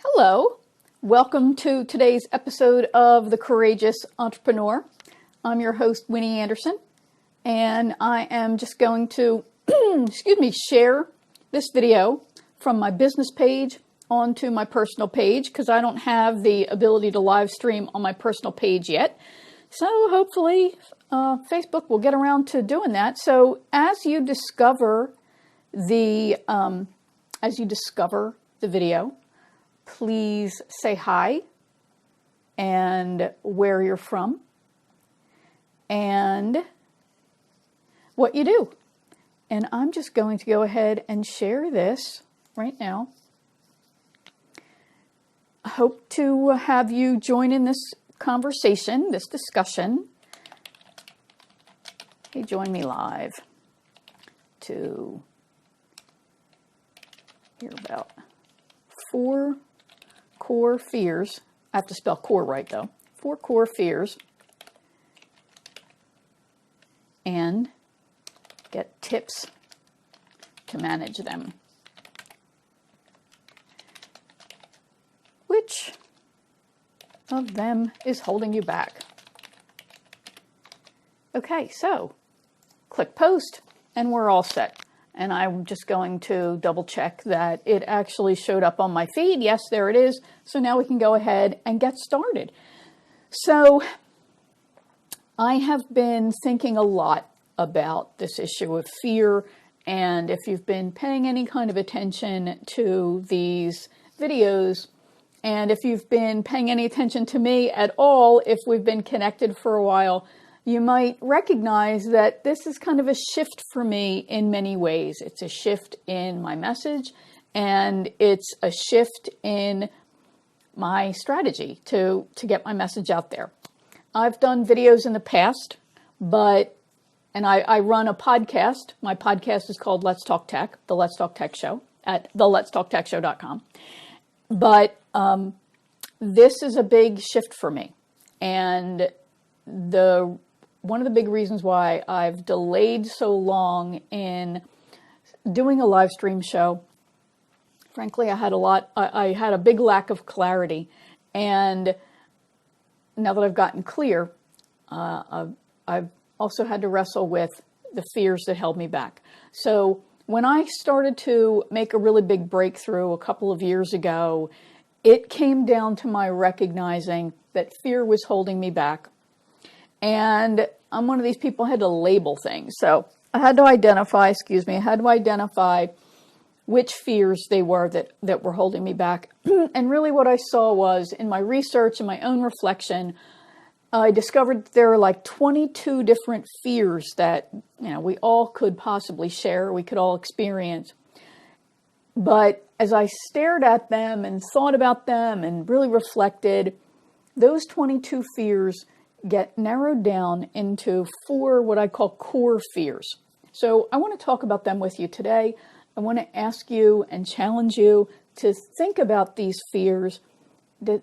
Hello, welcome to today's episode of The Courageous Entrepreneur. I'm your host, Winnie Anderson, and I am just going to, share this video from my business page onto my personal page because I don't have the ability to live stream on my personal page yet. So hopefully Facebook will get around to doing that. So as you discover the video, please say hi and where you're from and what you do. And I'm just going to go ahead and share this right now. I hope to have you join in this conversation, this discussion. Hey, join me live to hear about 4 core fears. I have to spell core right though. 4 core fears, and get tips to manage them. Which of them is holding you back? Okay, so click post and we're all set. And I'm just going to double check that it actually showed up on my feed. Yes, there it is. So now we can go ahead and get started. So I have been thinking a lot about this issue of fear. And if you've been paying any kind of attention to these videos, and if you've been paying any attention to me at all, if we've been connected for a while, you might recognize that this is kind of a shift for me in many ways. It's a shift in my message, and it's a shift in my strategy to get my message out there. I've done videos in the past, and I run a podcast. My podcast is called Let's Talk Tech, the Let's Talk Tech Show at theletstalktechshow.com. But this is a big shift for me. And one of the big reasons why I've delayed so long in doing a live stream show, frankly, I had a big lack of clarity. And now that I've gotten clear, I've also had to wrestle with the fears that held me back. So when I started to make a really big breakthrough a couple of years ago, it came down to my recognizing that fear was holding me back. And I'm one of these people who had to label things. So I had to identify which fears they were that were holding me back. And really what I saw was, in my research and my own reflection, I discovered there are like 22 different fears that we all could possibly share, we could all experience. But as I stared at them and thought about them and really reflected, those 22 fears get narrowed down into 4 what I call core fears. So I want to talk about them with you today. I want to ask you and challenge you to think about these fears,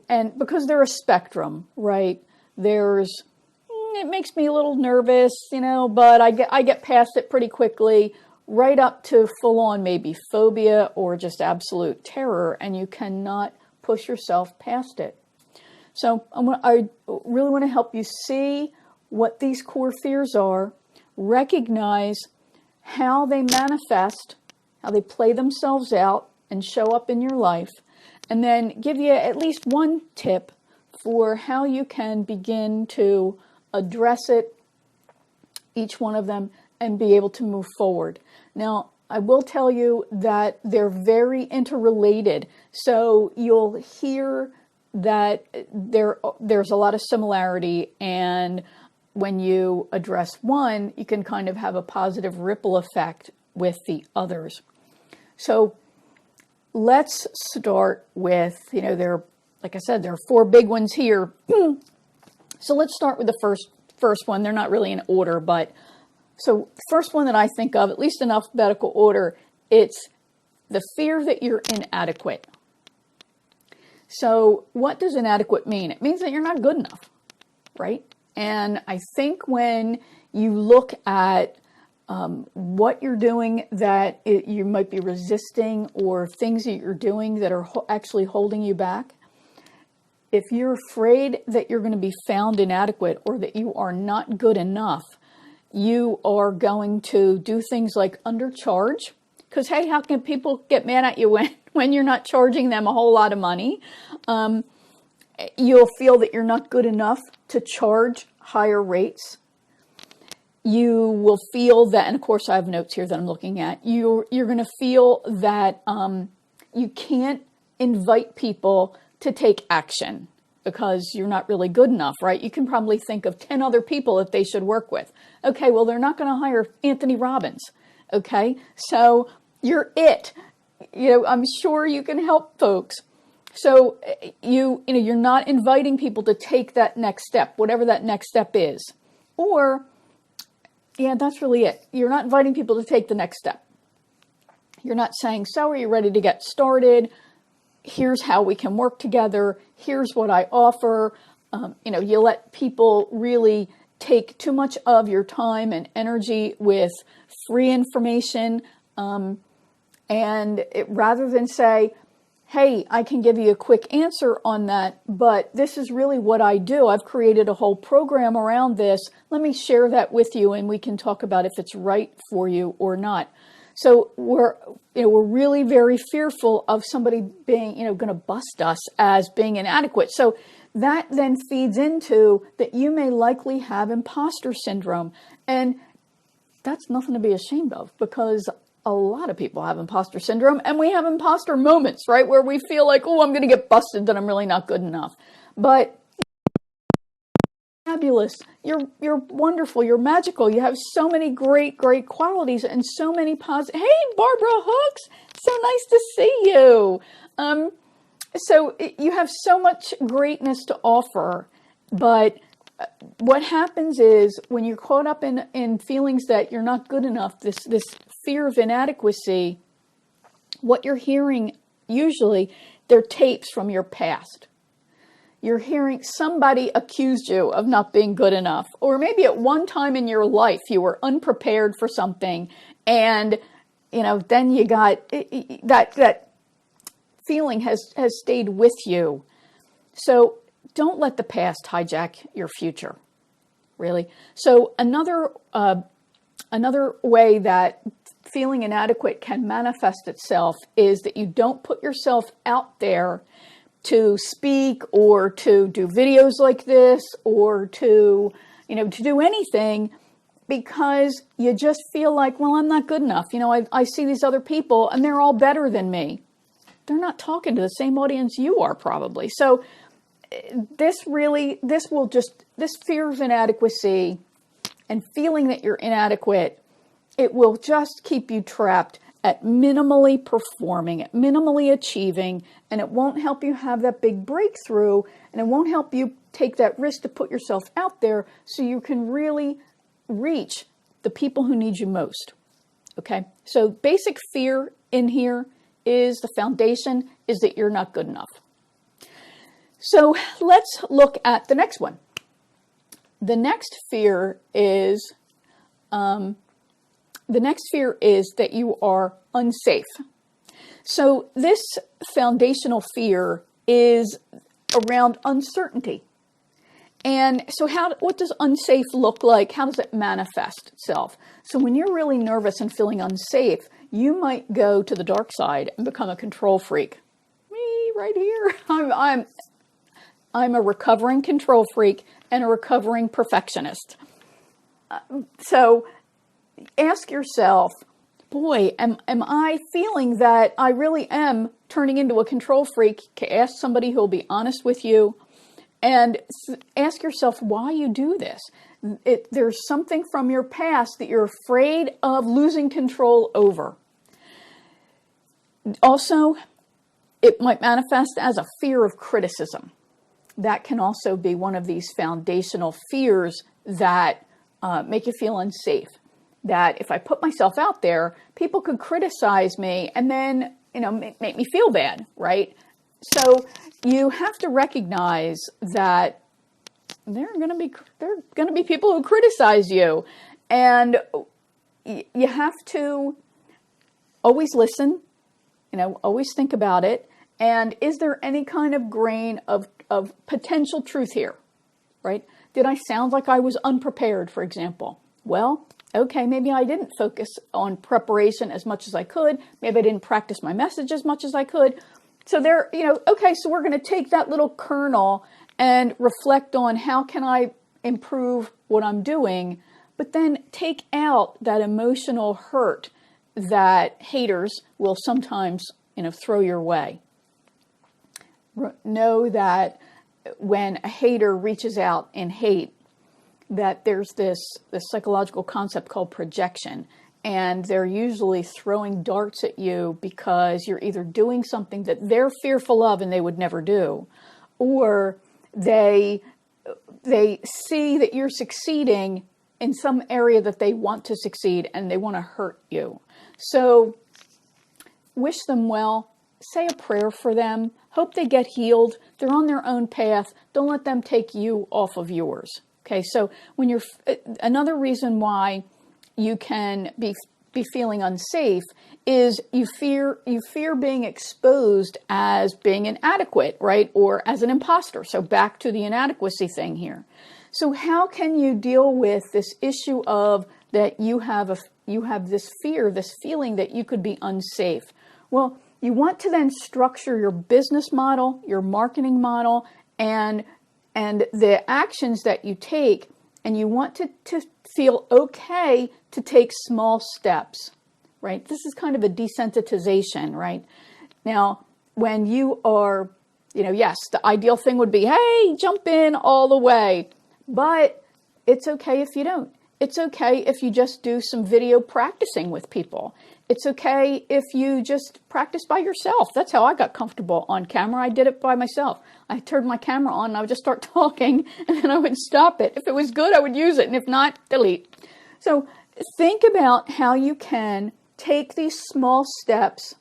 and because they're a spectrum, right? It makes me a little nervous, but I get past it pretty quickly, right up to full on maybe phobia or just absolute terror, and you cannot push yourself past it. So I really want to help you see what these core fears are, recognize how they manifest, how they play themselves out and show up in your life, and then give you at least one tip for how you can begin to address it, each one of them, and be able to move forward. Now, I will tell you that they're very interrelated. So you'll hear that there's a lot of similarity, and when you address one, you can kind of have a positive ripple effect with the others. So let's start with, like I said, there are 4 big ones here. So let's start with the first one. They're not really in order, but so the first one that I think of, at least in alphabetical order, it's the fear that you're inadequate. So what does inadequate mean? It means that you're not good enough, right? And I think when you look at what you're doing that you might be resisting, or things that you're doing that are actually holding you back. If you're afraid that you're going to be found inadequate or that you are not good enough, you are going to do things like undercharge. Because, hey, how can people get mad at you when you're not charging them a whole lot of money? You'll feel that you're not good enough to charge higher rates. You will feel that, and of course I have notes here that I'm looking at, you're going to feel that you can't invite people to take action because you're not really good enough, right? You can probably think of 10 other people that they should work with. Okay, well, they're not going to hire Anthony Robbins, okay? So you're it. I'm sure you can help folks. So you're not inviting people to take that next step, whatever that next step is. Or, yeah, that's really it. You're not inviting people to take the next step. You're not saying, so are you ready to get started? Here's how we can work together. Here's what I offer. You let people really take too much of your time and energy with free information. Rather than say, hey, I can give you a quick answer on that, but this is really what I do. I've created a whole program around this. Let me share that with you, and we can talk about if it's right for you or not. So we're really very fearful of somebody being, going to bust us as being inadequate. So that then feeds into that you may likely have imposter syndrome. And that's nothing to be ashamed of, because a lot of people have imposter syndrome, and we have imposter moments, right? Where we feel like, oh, I'm going to get busted, that I'm really not good enough. But fabulous. You're wonderful. You're magical. You have so many great qualities and so many positive. Hey, Barbara Hooks, so nice to see you. So you have so much greatness to offer, but what happens is when you're caught up in feelings that you're not good enough, this fear of inadequacy, what you're hearing usually, they're tapes from your past. You're hearing somebody accused you of not being good enough. Or maybe at one time in your life, you were unprepared for something. And, then you got that feeling has stayed with you. So don't let the past hijack your future, really. So another way that feeling inadequate can manifest itself is that you don't put yourself out there to speak or to do videos like this or to do anything, because you just feel like, well, I'm not good enough. I see these other people and they're all better than me. They're not talking to the same audience you are, probably. So this fear of inadequacy and feeling that you're inadequate, it will just keep you trapped at minimally performing, at minimally achieving, and it won't help you have that big breakthrough, and it won't help you take that risk to put yourself out there so you can really reach the people who need you most. Okay? So basic fear in here is the foundation is that you're not good enough. So let's look at the next one. The next fear is that you are unsafe. So this foundational fear is around uncertainty. And so what does unsafe look like? How does it manifest itself? So when you're really nervous and feeling unsafe, you might go to the dark side and become a control freak. Me right here. I'm a recovering control freak and a recovering perfectionist. So ask yourself, boy, am I feeling that I really am turning into a control freak? Ask somebody who will be honest with you, and ask yourself why you do this. There's something from your past that you're afraid of losing control over. Also, it might manifest as a fear of criticism. That can also be one of these foundational fears that make you feel unsafe. That if I put myself out there, people could criticize me and then, make me feel bad, right? So you have to recognize that there are going to be people who criticize you, and you have to always listen, always think about it. And is there any kind of grain of potential truth here, right? Did I sound like I was unprepared, for example? Well, okay, maybe I didn't focus on preparation as much as I could. Maybe I didn't practice my message as much as I could. So there, okay, so we're going to take that little kernel and reflect on how can I improve what I'm doing, but then take out that emotional hurt that haters will sometimes, throw your way. Know that when a hater reaches out in hate, that there's this psychological concept called projection. And they're usually throwing darts at you because you're either doing something that they're fearful of and they would never do, or they see that you're succeeding in some area that they want to succeed and they want to hurt you. So wish them well, say a prayer for them, hope they get healed. They're on their own path. Don't let them take you off of yours. Okay, so when you're, another reason why you can be feeling unsafe is you fear being exposed as being inadequate, right? Or as an imposter. So back to the inadequacy thing here. So how can you deal with this issue of that you have this fear, this feeling that you could be unsafe? Well, you want to then structure your business model, your marketing model, and the actions that you take, and you want to feel okay to take small steps, right? This is kind of a desensitization, right? Now, when you are, yes, the ideal thing would be, hey, jump in all the way, but it's okay if you don't. It's okay if you just do some video practicing with people. It's okay if you just practice by yourself. That's how I got comfortable on camera. I did it by myself. I turned my camera on and I would just start talking and then I would stop it. If it was good, I would use it. And if not, delete. So think about how you can take these small steps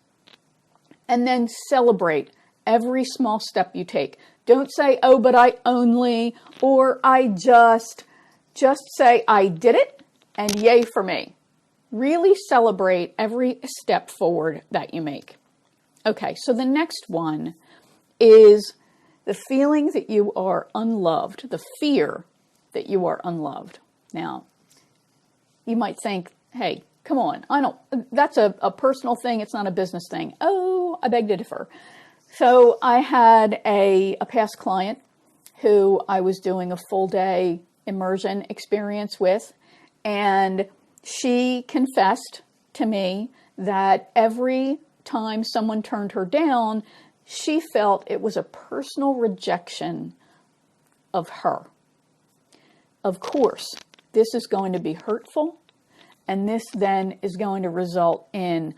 and then celebrate every small step you take. Don't say, oh, but I only, or I just say, I did it and yay for me. Really celebrate every step forward that you make. Okay, so the next one is the feeling that you are unloved, the fear that you are unloved. Now, you might think, hey, come on, that's a personal thing, it's not a business thing. Oh, I beg to differ. So I had a past client who I was doing a full day immersion experience with, and she confessed to me that every time someone turned her down, she felt it was a personal rejection of her. Of course, this is going to be hurtful, and this then is going to result in,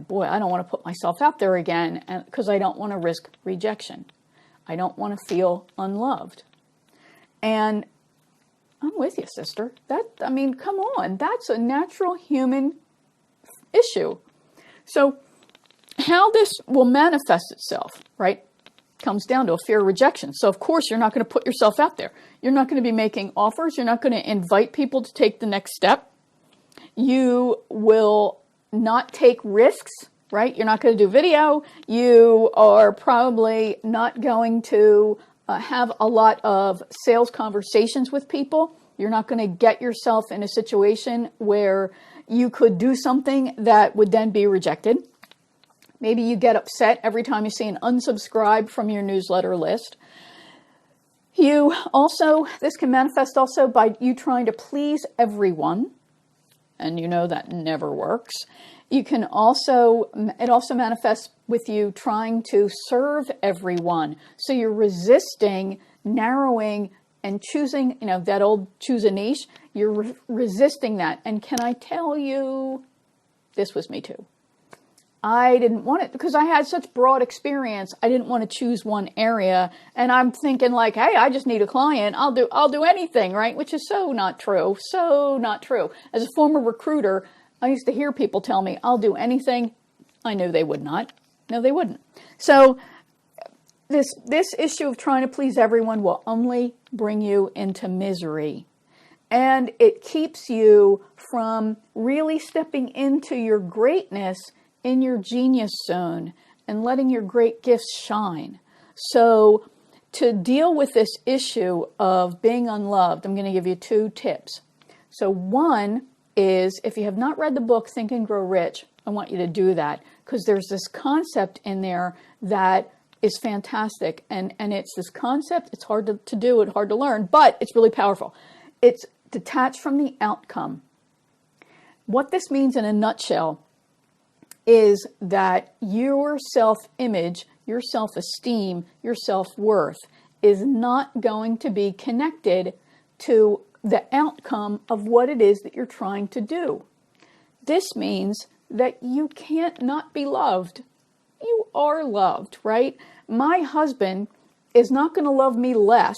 boy, I don't want to put myself out there again because I don't want to risk rejection. I don't want to feel unloved. And I'm with you, sister. Come on. That's a natural human issue. So how this will manifest itself, right, comes down to a fear of rejection. So, of course, you're not going to put yourself out there. You're not going to be making offers. You're not going to invite people to take the next step. You will not take risks, right? You're not going to do video. You are probably not going to have a lot of sales conversations with people. You're not going to get yourself in a situation where you could do something that would then be rejected. Maybe you get upset every time you see an unsubscribe from your newsletter list. This can manifest also by you trying to please everyone, and that never works. It also manifests with you trying to serve everyone. So you're resisting narrowing and choosing, that old choose a niche. You're resisting that. And can I tell you, this was me too. I didn't want it because I had such broad experience. I didn't want to choose one area. And I'm thinking like, hey, I just need a client. I'll do anything, right? Which is so not true. So not true. As a former recruiter, I used to hear people tell me, I'll do anything. I knew they would not. No, they wouldn't. So this issue of trying to please everyone will only bring you into misery. And it keeps you from really stepping into your greatness in your genius zone and letting your great gifts shine. So to deal with this issue of being unloved, I'm going to give you 2 tips. So one is, if you have not read the book Think and Grow Rich, I want you to do that, because there's this concept in there that is fantastic. And it's this concept, it's hard to do, it's hard to learn, but it's really powerful. It's detached from the outcome. What this means in a nutshell is that your self-image, your self-esteem, your self-worth is not going to be connected to the outcome of what it is that you're trying to do. This means that you can't not be loved. You are loved, right? My husband is not going to love me less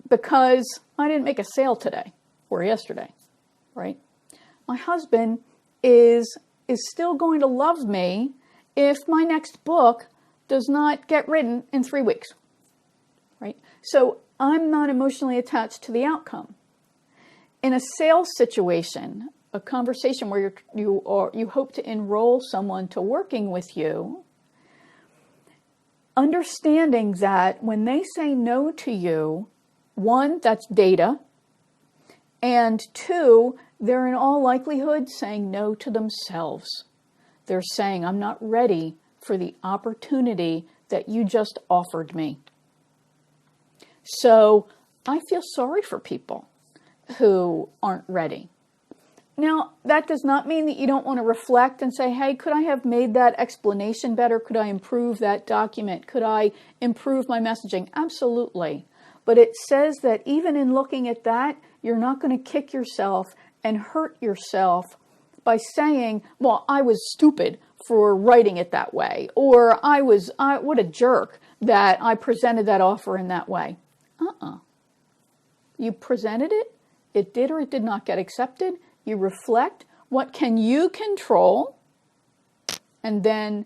because I didn't make a sale today or yesterday, right? My husband is still going to love me if my next book does not get written in 3 weeks, right? So I'm not emotionally attached to the outcome. In a sales situation, a conversation where you hope to enroll someone to working with you, understanding that when they say no to you, 1, that's data, and 2, they're in all likelihood saying no to themselves. They're saying, I'm not ready for the opportunity that you just offered me. So I feel sorry for people who aren't ready. Now, that does not mean that you don't want to reflect and say, hey, could I have made that explanation better? Could I improve that document? Could I improve my messaging? Absolutely. But it says that even in looking at that, you're not going to kick yourself and hurt yourself by saying, well, I was stupid for writing it that way, or what a jerk that I presented that offer in that way. You presented it, it did or it did not get accepted. You reflect, what can you control? And then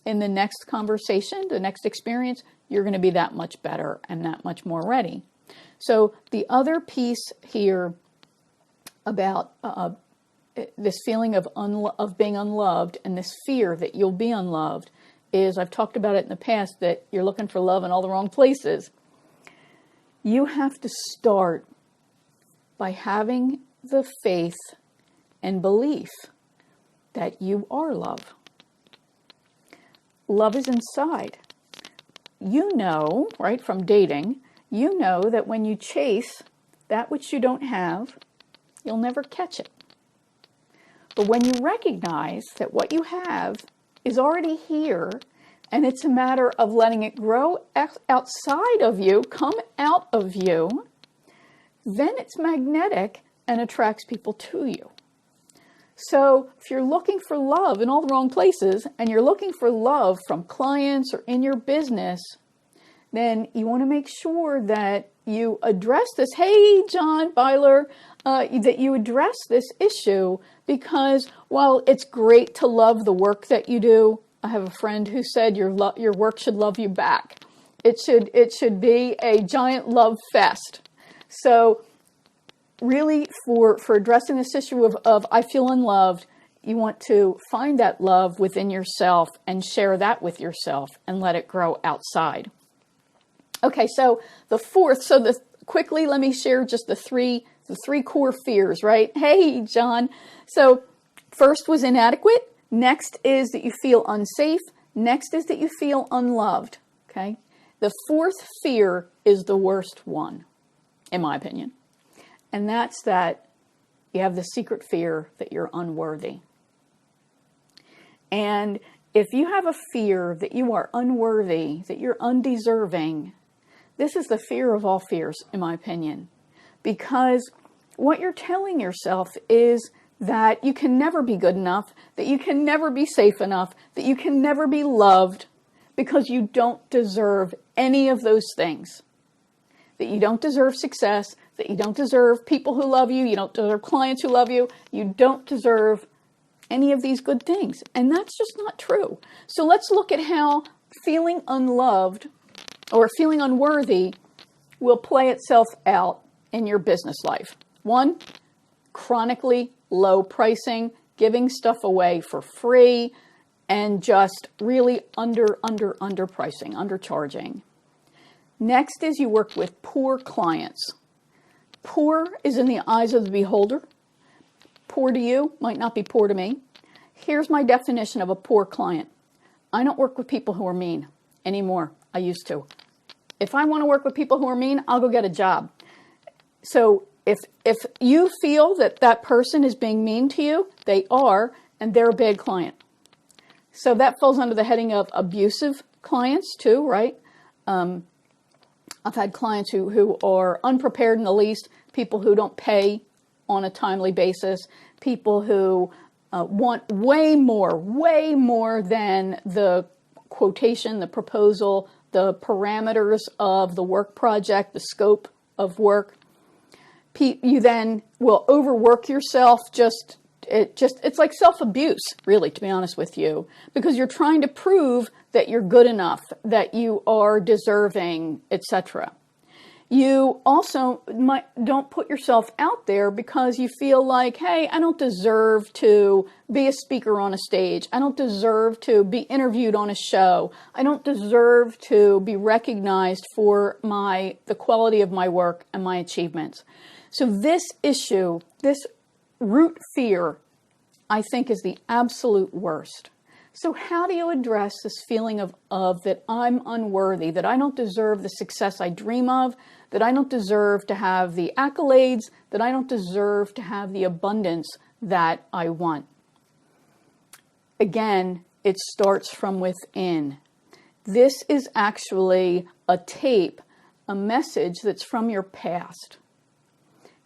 in the next conversation, the next experience, you're going to be that much better and that much more ready. So the other piece here about this feeling of being unloved and this fear that you'll be unloved is, I've talked about it in the past, that you're looking for love in all the wrong places. You have to start by having the faith and belief that you are love. Love is inside. You know, right, from dating, you know that when you chase that which you don't have, you'll never catch it. But when you recognize that what you have is already here, and it's a matter of letting it grow outside of you, come out of you, then it's magnetic and attracts people to you. So if you're looking for love in all the wrong places, and you're looking for love from clients or in your business, then you want to make sure that you address this. Hey, John Byler, that you address this issue, because while it's great to love the work that you do, I have a friend who said your work should love you back. It should be a giant love fest. So really, for addressing this issue of I feel unloved, you want to find that love within yourself and share that with yourself and let it grow outside. Okay, so the fourth, quickly let me share just the three core fears, right? Hey, John. So first was inadequate. Next is that you feel unsafe. Next is that you feel unloved. Okay. The fourth fear is the worst one, in my opinion. And that's that you have the secret fear that you're unworthy. And if you have a fear that you are unworthy, that you're undeserving, this is the fear of all fears, in my opinion. Because what you're telling yourself is that you can never be good enough, that you can never be safe enough, that you can never be loved, because you don't deserve any of those things. That you don't deserve success, that you don't deserve people who love you, you don't deserve clients who love you, you don't deserve any of these good things. And that's just not true. So let's look at how feeling unloved or feeling unworthy will play itself out in your business life. One, chronically low pricing, giving stuff away for free, and just really underpricing, undercharging. Next is you work with poor clients. Poor is in the eyes of the beholder. Poor to you might not be poor to me. Here's my definition of a poor client. I don't work with people who are mean anymore. I used to. If I want to work with people who are mean, I'll go get a job. So if you feel that that person is being mean to you, they are, and they're a bad client. So that falls under the heading of abusive clients too, right? I've had clients who are unprepared in the least, people who don't pay on a timely basis, people who want way more than the quotation, the proposal, the parameters of the work project, the scope of work. You then will overwork yourself. It's like self-abuse, really, to be honest with you, because you're trying to prove that you're good enough, that you are deserving, etc. You also don't put yourself out there because you feel like, hey, I don't deserve to be a speaker on a stage. I don't deserve to be interviewed on a show. I don't deserve to be recognized for the quality of my work and my achievements. So this issue, this root fear, I think is the absolute worst. So how do you address this feeling of that I'm unworthy, that I don't deserve the success I dream of, that I don't deserve to have the accolades, that I don't deserve to have the abundance that I want? Again, it starts from within. This is actually a tape, a message that's from your past.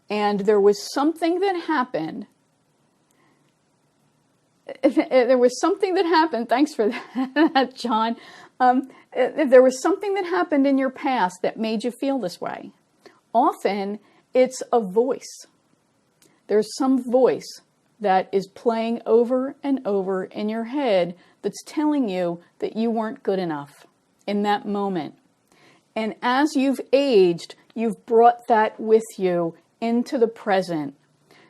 And there was something that happened. There was something that happened. Thanks for that, John. There was something that happened in your past that made you feel this way. Often, it's a voice. There's some voice that is playing over and over in your head that's telling you that you weren't good enough in that moment. And as you've aged, you've brought that with you into the present.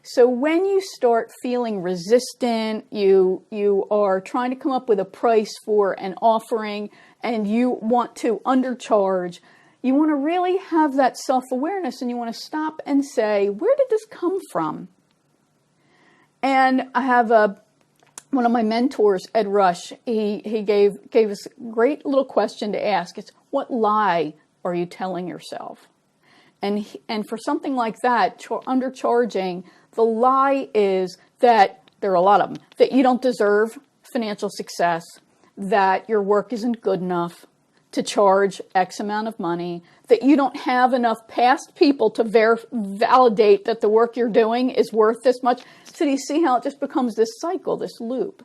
So when you start feeling resistant, you are trying to come up with a price for an offering, and you want to undercharge, you want to really have that self-awareness, and you want to stop and say, where did this come from? And I have one of my mentors, Ed Rush, he gave us a great little question to ask. It's, what lie are you telling yourself? And for something like that, undercharging, the lie is that, there are a lot of them, that you don't deserve financial success, that your work isn't good enough to charge X amount of money, that you don't have enough past people to validate that the work you're doing is worth this much. So do you see how it just becomes this cycle, this loop?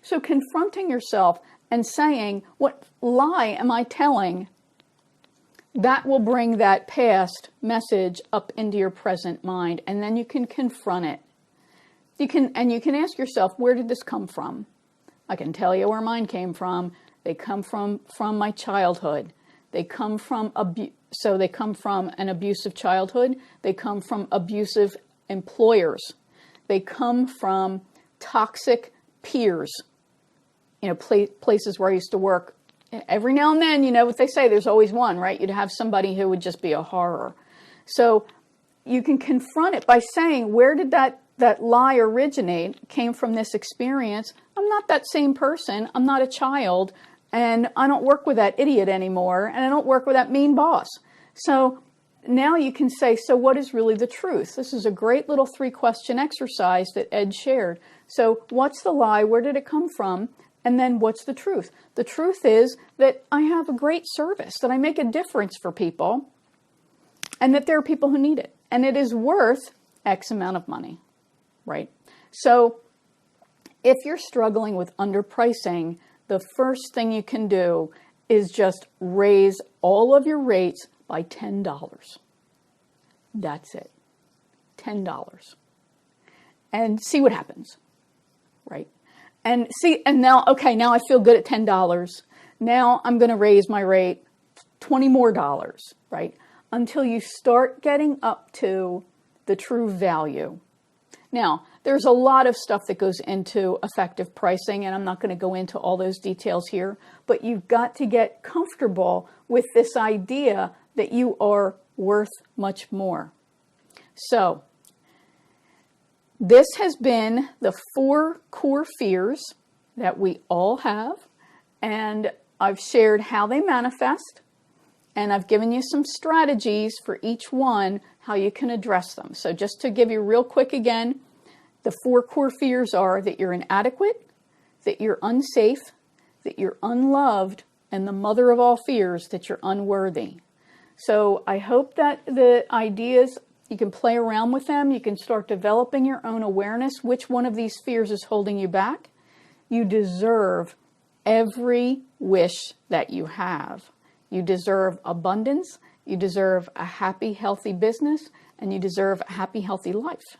So confronting yourself and saying, what lie am I telling? That will bring that past message up into your present mind, and then you can confront it. You can ask yourself, where did this come from? I can tell you where mine came from. They come from my childhood. They come from an abusive childhood. They come from abusive employers. They come from toxic peers. Places where I used to work. Every now and then, you know what they say, there's always one, right? You'd have somebody who would just be a horror. So you can confront it by saying, where did that lie originate? It came from this experience. I'm not that same person. I'm not a child. And I don't work with that idiot anymore. And I don't work with that mean boss. So now you can say, so what is really the truth? This is a great little 3-question exercise that Ed shared. So what's the lie? Where did it come from? And then what's the truth? The truth is that I have a great service, that I make a difference for people, and that there are people who need it. And it is worth X amount of money, right? So if you're struggling with underpricing, the first thing you can do is just raise all of your rates by $10. That's it. $10. And see what happens, right? And now I feel good at $10. Now I'm going to raise my rate $20 more, right? until you start getting up to the true value. Now, there's a lot of stuff that goes into effective pricing, and I'm not going to go into all those details here, but you've got to get comfortable with this idea that you are worth much more. So, this has been the 4 core fears that we all have, and I've shared how they manifest, and I've given you some strategies for each one, how you can address them. So just to give you real quick again, the 4 core fears are that you're inadequate, that you're unsafe, that you're unloved, and the mother of all fears, that you're unworthy. So I hope that the ideas, you can play around with them. You can start developing your own awareness. Which one of these fears is holding you back? You deserve every wish that you have. You deserve abundance. You deserve a happy, healthy business, and you deserve a happy, healthy life.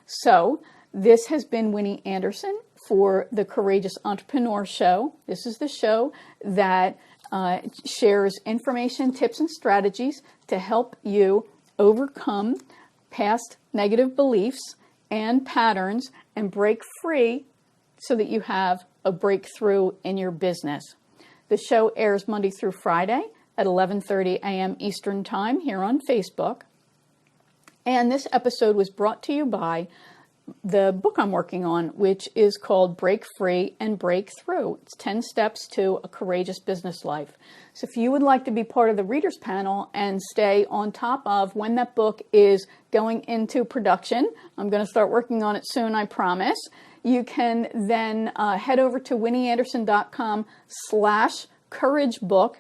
So this has been Winnie Anderson for the Courageous Entrepreneur Show. This is the show that shares information, tips, and strategies to help you overcome past negative beliefs and patterns and break free so that you have a breakthrough in your business. The show airs Monday through Friday at 11:30 a.m. Eastern Time here on Facebook. And this episode was brought to you by the book I'm working on, which is called Break Free and Break Through. It's 10 Steps to a Courageous Business Life. So if you would like to be part of the readers panel and stay on top of when that book is going into production, I'm going to start working on it soon, I promise. You can then head over to winnieanderson.com/couragebook,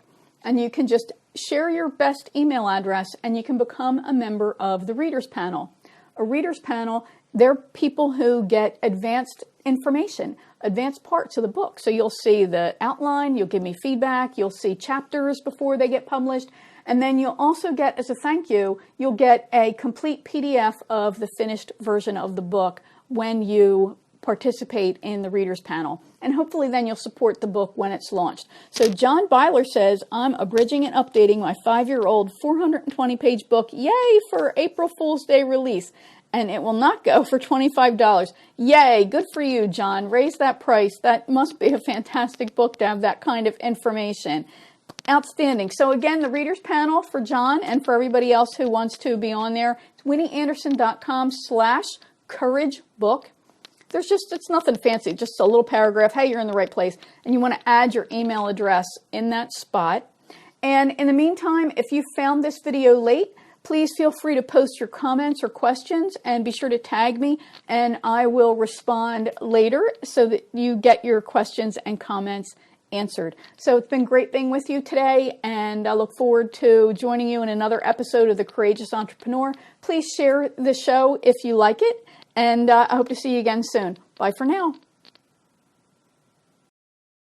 and you can just share your best email address and you can become a member of the readers panel. A readers panel, they're people who get advanced information, advanced parts of the book. So you'll see the outline, you'll give me feedback, you'll see chapters before they get published, and then you'll also get, as a thank you, you'll get a complete PDF of the finished version of the book when you participate in the readers panel. And hopefully then you'll support the book when it's launched. So John Byler says, I'm abridging and updating my 5-year-old 420-page book, yay, for April Fool's Day release. And it will not go for $25. Yay, good for you, John. Raise that price. That must be a fantastic book to have that kind of information. Outstanding. So again, the readers panel for John and for everybody else who wants to be on there, it's winnieanderson.com/couragebook. It's nothing fancy, just a little paragraph. Hey, you're in the right place. And you want to add your email address in that spot. And in the meantime, if you found this video late, please feel free to post your comments or questions and be sure to tag me and I will respond later so that you get your questions and comments answered. So it's been great being with you today and I look forward to joining you in another episode of The Courageous Entrepreneur. Please share the show if you like it and I hope to see you again soon. Bye for now.